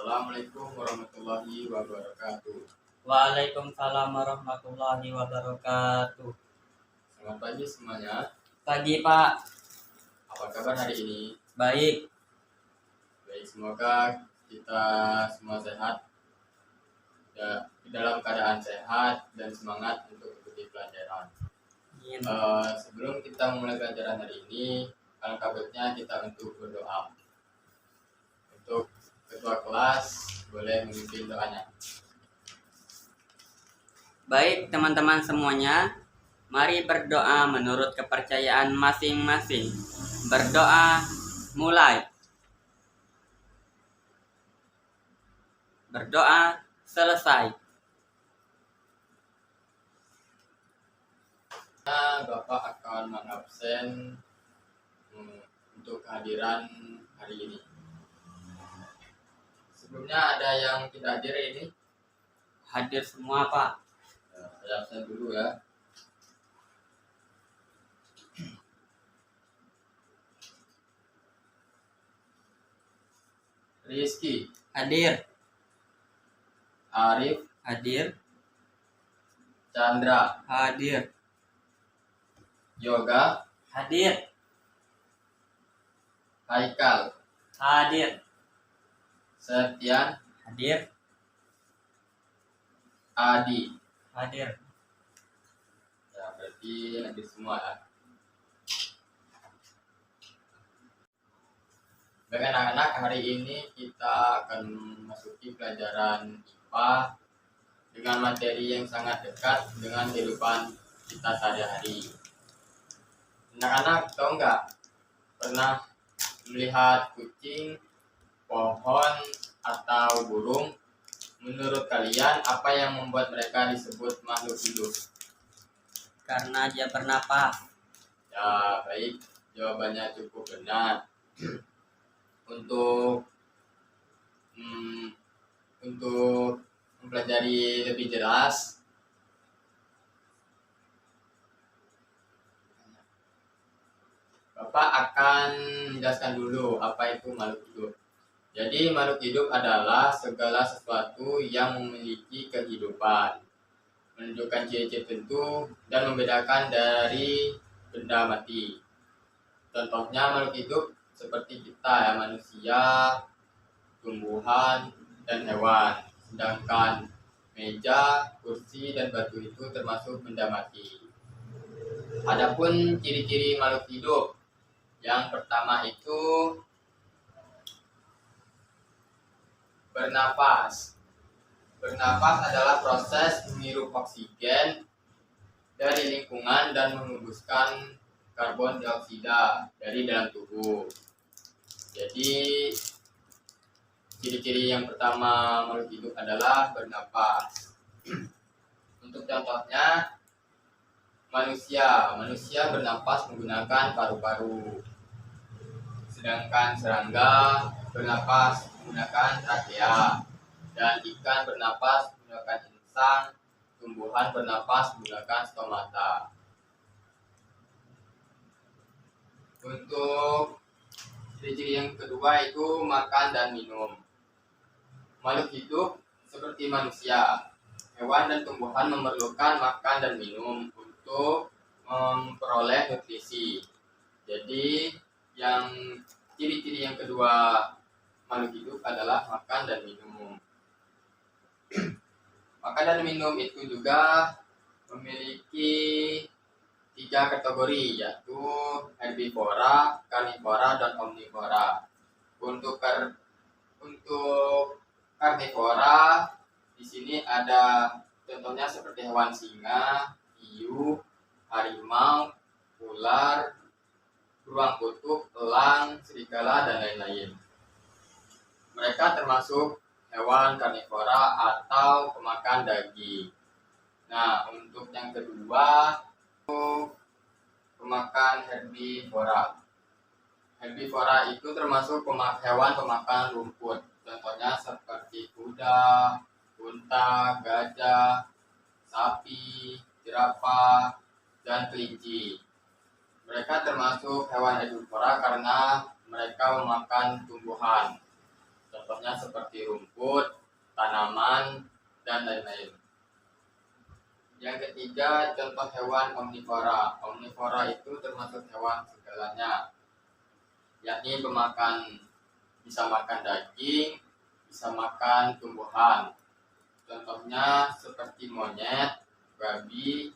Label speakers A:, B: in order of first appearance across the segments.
A: Assalamualaikum warahmatullahi wabarakatuh.
B: Waalaikumsalam warahmatullahi wabarakatuh.
A: Selamat pagi semuanya.
B: Pagi Pak.
A: Apa kabar hari ini?
B: Baik.
A: Baik, semoga kita semua sehat ya, dalam keadaan sehat dan semangat untuk ikuti pelajaran. Sebelum kita memulai pelajaran hari ini, alangkah baiknya kita untuk berdoa. Untuk ketua kelas boleh memimpin doanya.
B: Baik teman-teman semuanya, mari berdoa menurut kepercayaan masing-masing. Berdoa mulai. Berdoa selesai.
A: Bapak akan mengabsen untuk kehadiran hari ini. Sebelumnya ada yang tidak hadir ini?
B: Hadir semua Pak.
A: Saya absen dulu ya. Rizky
B: hadir.
A: Arif
B: Hadir.
A: Chandra
B: Hadir.
A: Yoga
B: Hadir.
A: Haikal
B: Hadir.
A: Septian
B: Hadir.
A: Adi.
B: Hadir.
A: Ya, berarti hadir semua ya. Baik anak-anak, hari ini kita akan memasuki pelajaran IPA dengan materi yang sangat dekat dengan kehidupan kita sehari-hari. Anak-anak tahu nggak, pernah melihat kucing, pohon, atau burung? Menurut kalian, apa yang membuat mereka disebut makhluk hidup?
B: Karena dia bernapas.
A: Ya, baik. Jawabannya cukup benar. Untuk mempelajari lebih jelas, Bapak akan menjelaskan dulu apa itu makhluk hidup. Jadi makhluk hidup adalah segala sesuatu yang memiliki kehidupan, menunjukkan ciri-ciri tertentu dan membedakan dari benda mati. Contohnya makhluk hidup seperti kita ya, manusia, tumbuhan, dan hewan. Sedangkan meja, kursi, dan batu itu termasuk benda mati. Adapun ciri-ciri makhluk hidup, yang pertama itu bernapas. Bernapas adalah proses menghirup oksigen dari lingkungan dan menghembuskan karbon dioksida dari dalam tubuh. Jadi ciri-ciri yang pertama makhluk hidup adalah bernapas. Untuk contohnya manusia bernapas menggunakan paru-paru. Sedangkan serangga bernapas menggunakan trakea, dan ikan bernapas menggunakan insang, tumbuhan bernapas menggunakan stomata. Untuk ciri-ciri yang kedua itu makan dan minum. Makhluk hidup seperti manusia, hewan dan tumbuhan memerlukan makan dan minum untuk memperoleh nutrisi. Jadi yang ciri-ciri yang kedua makhluk hidup adalah makan dan minum. Makan dan minum itu juga memiliki 3 kategori, yaitu herbivora, karnivora, dan omnivora. Untuk karnivora di sini ada contohnya seperti hewan singa, hiu, harimau, ular, beruang kutub, elang, serigala, dan lain-lain. Mereka termasuk hewan karnivora atau pemakan daging. Nah, untuk yang kedua pemakan herbivora. Herbivora itu termasuk hewan pemakan rumput. Contohnya seperti kuda, unta, gajah, sapi, jerapah, dan kelinci. Mereka termasuk hewan herbivora karena mereka memakan tumbuhan. Contohnya seperti rumput, tanaman, dan lain-lain. Yang ketiga, contoh hewan omnivora. Omnivora itu termasuk hewan segalanya, yakni pemakan, bisa makan daging, bisa makan tumbuhan. Contohnya seperti monyet, babi,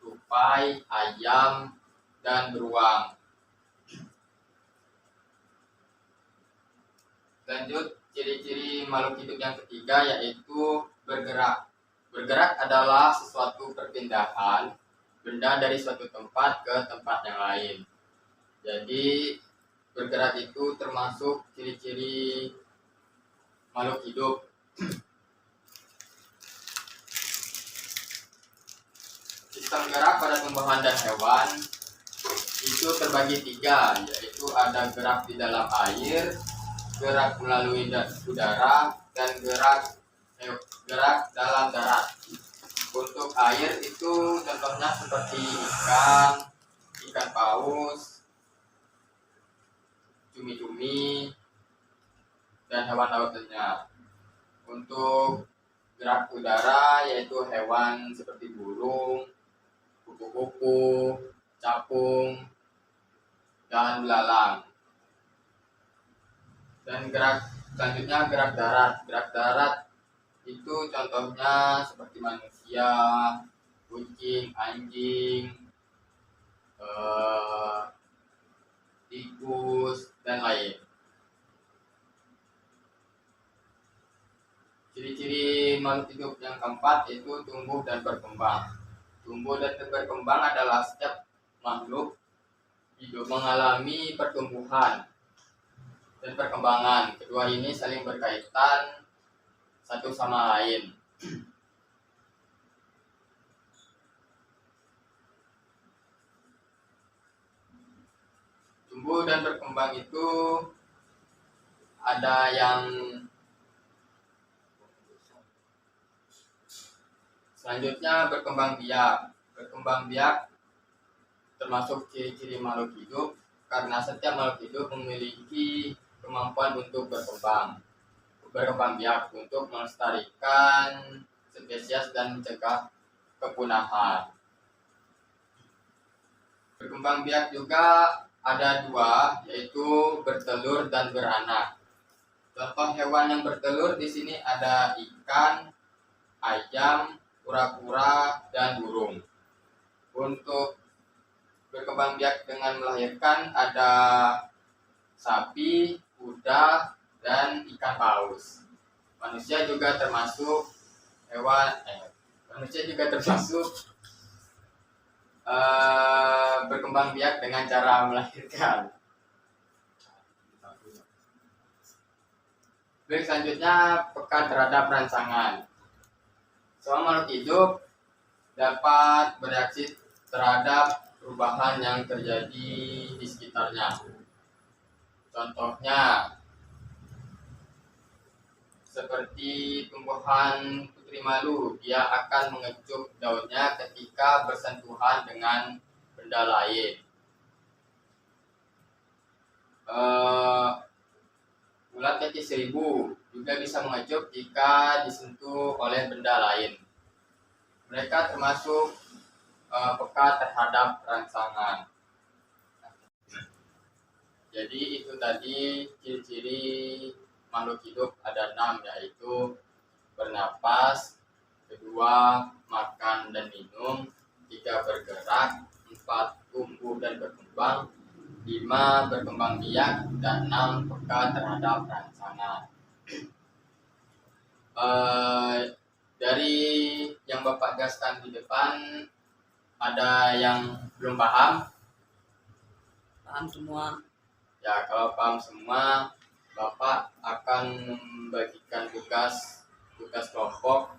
A: tupai, ayam, dan beruang. Lanjut, ciri-ciri makhluk hidup yang ketiga yaitu bergerak. Bergerak adalah sesuatu perpindahan benda dari suatu tempat ke tempat yang lain. Jadi bergerak itu termasuk ciri-ciri makhluk hidup. Sistem gerak pada tumbuhan dan hewan itu terbagi tiga, yaitu ada gerak di dalam air, gerak melalui udara, dan gerak dalam darat. Untuk air itu contohnya seperti ikan paus, cumi-cumi, dan hewan lautnya. Untuk gerak udara yaitu hewan seperti burung, kupu-kupu, capung, dan belalang. Dan selanjutnya gerak darat. Gerak darat itu contohnya seperti manusia, kucing, anjing, tikus, dan lain. Ciri-ciri makhluk hidup yang keempat yaitu tumbuh dan berkembang. Tumbuh dan berkembang adalah setiap makhluk hidup mengalami pertumbuhan dan perkembangan. Kedua ini saling berkaitan satu sama lain. Tumbuh dan berkembang itu ada yang selanjutnya berkembang biak. Berkembang biak termasuk ciri-ciri makhluk hidup karena setiap makhluk hidup memiliki kemampuan untuk berkembang biak untuk melestarikan spesies dan mencegah kepunahan. Berkembang biak juga ada dua, yaitu bertelur dan beranak. Contoh hewan yang bertelur di sini ada ikan, ayam, kura-kura, dan burung. Untuk berkembang biak dengan melahirkan ada sapi, kuda, dan ikan paus. Manusia juga termasuk berkembang biak dengan cara melahirkan. Baik, selanjutnya peka terhadap rangsangan. Semua makhluk hidup dapat bereaksi terhadap perubahan yang terjadi di sekitarnya. Contohnya seperti tumbuhan putri malu, dia akan mengecup daunnya ketika bersentuhan dengan benda lain. Ulat kaki seribu juga bisa mengecup jika disentuh oleh benda lain. Mereka termasuk peka terhadap rangsangan. Jadi itu tadi ciri-ciri makhluk hidup ada 6, yaitu bernapas, kedua makan dan minum, 3 bergerak, 4 tumbuh dan berkembang, 5 berkembang biak, dan 6 peka terhadap rangsangan. Dari yang Bapak jelaskan di depan, ada yang belum paham?
B: Paham semua.
A: Ya, kalau paham semua, Bapak akan membagikan tugas kelompok.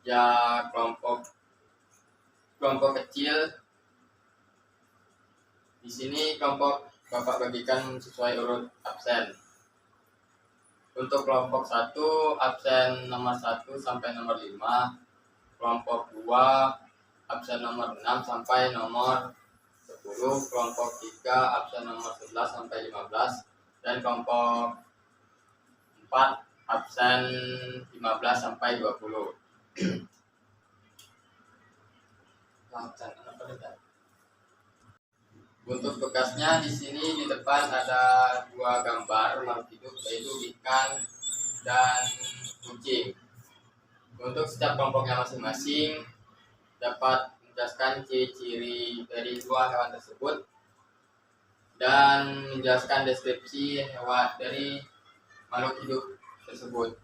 A: Ya, kelompok kecil. Di sini kelompok Bapak bagikan sesuai urut absen. Untuk kelompok 1, absen nomor 1 sampai nomor 5. Kelompok 2, absen nomor 6 sampai nomor 10. Kelompok 3, absen nomor 11 sampai 15. Dan kelompok 4, tepat absen 15 sampai 20. Untuk bekasnya di sini di depan ada dua gambar makhluk hidup, yaitu ikan dan kucing. Untuk setiap kelompoknya masing-masing dapat menjelaskan ciri-ciri dari dua hewan tersebut dan menjelaskan deskripsi hewan dari makhluk hidup tersebut.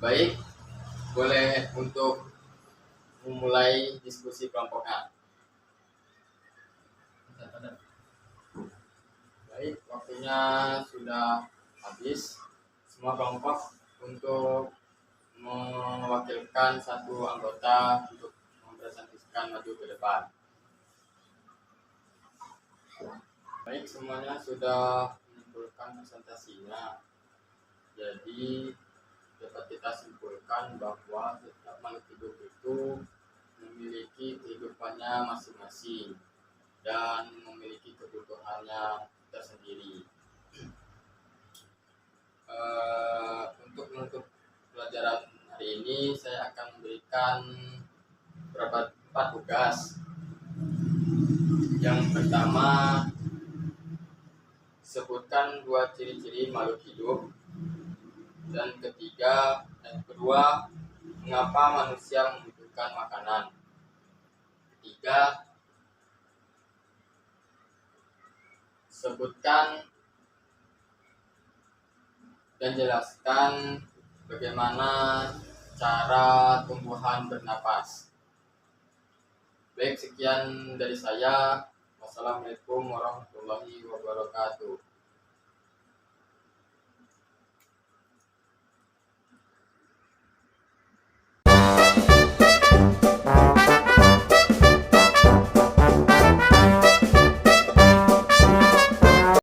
A: Baik, boleh untuk memulai diskusi kelompoknya. Baik, waktunya sudah habis. Semua kelompok untuk mewakilkan satu anggota untuk mempresentasikan maju ke depan. Baik, semuanya sudah menyimpulkan presentasinya. Jadi dapat kita simpulkan bahwa setiap makhluk hidup itu memiliki kehidupannya masing-masing dan memiliki kebutuhannya tersendiri. Untuk menutup pelajaran hari ini, saya akan memberikan beberapa 4 tugas. Yang pertama, sebutkan 2 ciri-ciri makhluk hidup. Dan kedua, mengapa manusia membutuhkan makanan. Ketiga, sebutkan dan jelaskan bagaimana cara tumbuhan bernapas. Baik, sekian dari saya. Wassalamualaikum warahmatullahi wabarakatuh.